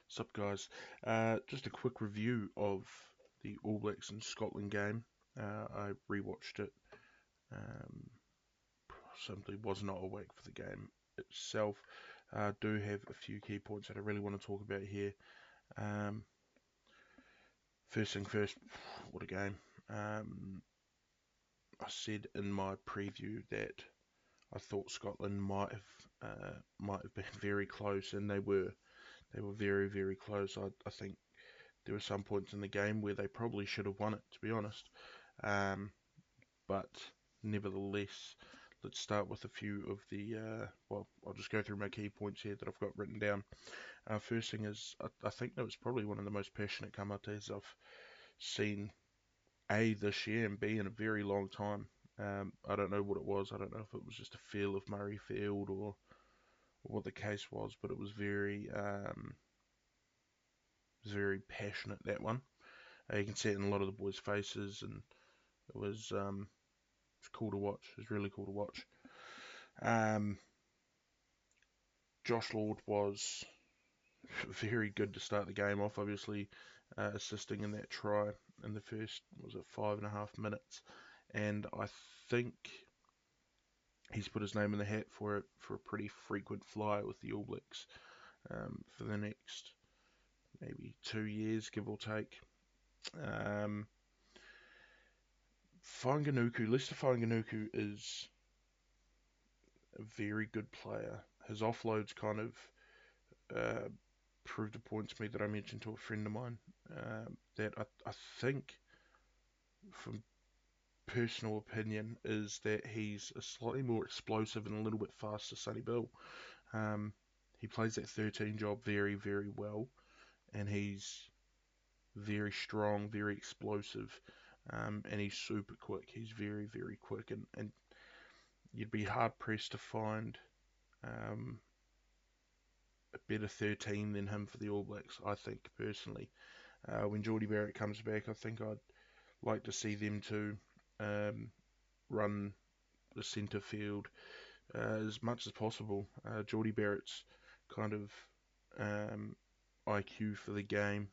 Sup guys, just a quick review of the All Blacks and Scotland game. I rewatched it, um, simply was not awake for the game itself. Do have a few key points that I really want to talk about here. Um, First thing first, what a game. I said in my preview that I thought Scotland might have been very close, and they were very close. I think there were some points in the game where they probably should have won it, to be honest. Um, but nevertheless, let's start with a few of well, I'll just go through my key points here that I've got written down. First thing is, I think that was probably one of the most passionate kamates I've seen, A, this year, and B, in a very long time. I don't know what it was. I don't know if it was just a feel of Murrayfield or what the case was, but it was very passionate, that one. You can see it in a lot of the boys' faces, and it was cool to watch. It was really cool to watch. Um, Josh Lord was very good to start the game off, obviously assisting in that try in the first, was it 5.5 minutes, and I think he's put his name in the hat for it for a pretty frequent flyer with the All Blacks for the next maybe 2 years, give or take. Um, Lester Fainga'anuku is a very good player. His offloads kind of uh, proved a point to me that I mentioned to a friend of mine, that I think, from personal opinion, is that he's a slightly more explosive and a little bit faster Sonny Bill. Um, he plays that 13 job very well, and he's very strong, very explosive, and he's super quick. He's very quick, and you'd be hard pressed to find um, a better 13 than him for the All Blacks, I think, personally. When Geordie Barrett comes back, I think I'd like to see them to um, run the centre field as much as possible. Geordie Barrett's kind of um, IQ for the game,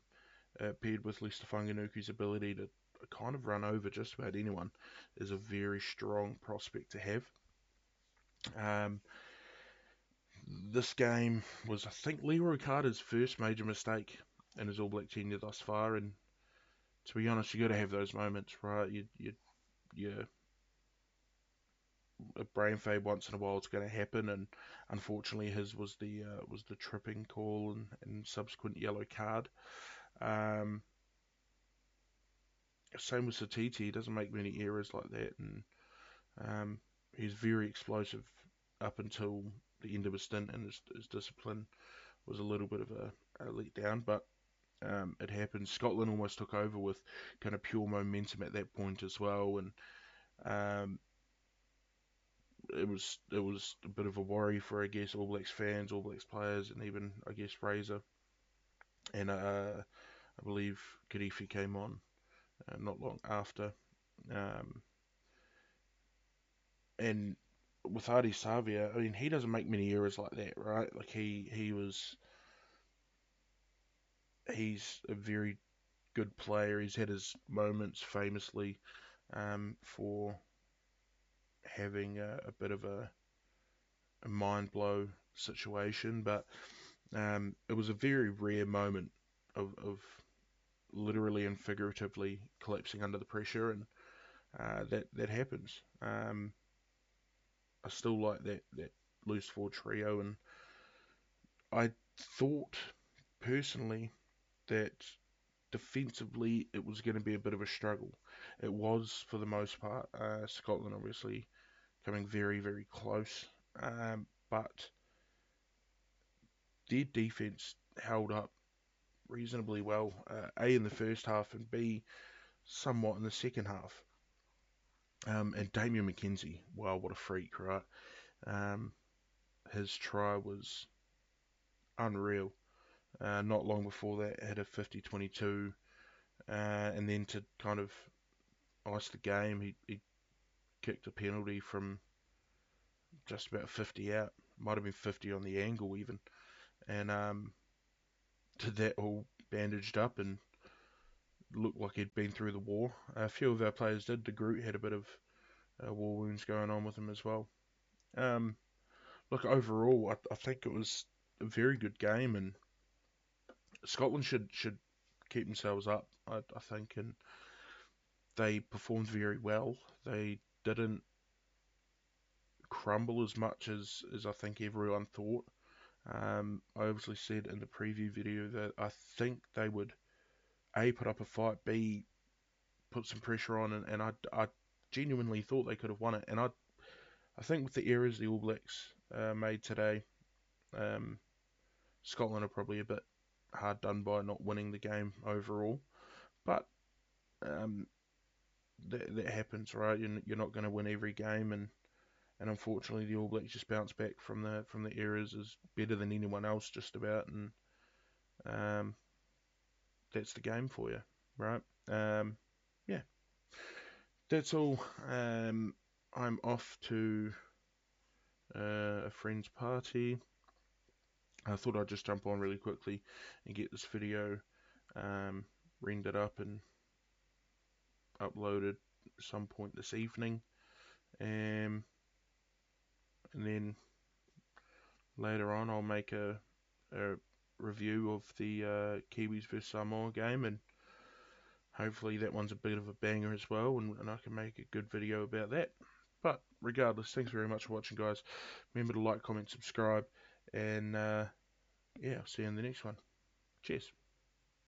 paired with Lester Fanganuku's ability to kind of run over just about anyone, is a very strong prospect to have. Um, this game was, I think, Leroy Carter's first major mistake in his All Black tenure thus far, and to be honest, you got to have those moments, right? You a brain fade once in a while. It's going to happen, and unfortunately, his was the tripping call and subsequent yellow card. Um, Same with Satiti. He doesn't make many errors like that, and um, he's very explosive up until the end of his stint, and his discipline was a little bit of a letdown, but it happened. Scotland almost took over with kind of pure momentum at that point as well, and um, it was a bit of a worry for, I guess, All Blacks fans, All Blacks players, and even, I guess, Razor. And I believe Kadifi came on not long after. Um, and with Adi Savia, I mean, he doesn't make many errors like that, right? Like he's a very good player. He's had his moments famously for having a bit of a mind blow situation, but it was a very rare moment of literally and figuratively collapsing under the pressure, and that happens. I still like that loose forward trio, and I thought personally that defensively it was going to be a bit of a struggle. It was for the most part. Scotland obviously coming very close, but their defense held up reasonably well. A, in the first half, and B, somewhat in the second half. And Damien McKenzie, wow, what a freak, right? Um, his try was unreal. Not long before that, had a 50-22, and then to kind of ice the game, he kicked a penalty from just about 50 out, might have been 50 on the angle even, and did that all bandaged up and looked like he'd been through the war. A few of our players did. De Groot had a bit of war wounds going on with him as well. Um, Look, overall, I think it was a very good game, and Scotland should keep themselves up, I think, and they performed very well. They didn't crumble as much as I think everyone thought. I obviously said in the preview video that I think they would A, put up a fight, B, put some pressure on, and I genuinely thought they could have won it. And I think with the errors the All Blacks made today, um, Scotland are probably a bit hard done by not winning the game overall. But um, that happens, right? You're not going to win every game, and unfortunately the All Blacks just bounce back from the errors is better than anyone else just about, and um, that's the game for you, right? Yeah, that's all. I'm off to a friend's party. I thought I'd just jump on really quickly and get this video um, rendered up and uploaded some point this evening. And then later on I'll make a review of the Kiwis vs Samoa game, and hopefully that one's a bit of a banger as well, and I can make a good video about that. But regardless, thanks very much for watching, guys. Remember to like, comment, subscribe, and yeah, I'll see you in the next one. Cheers.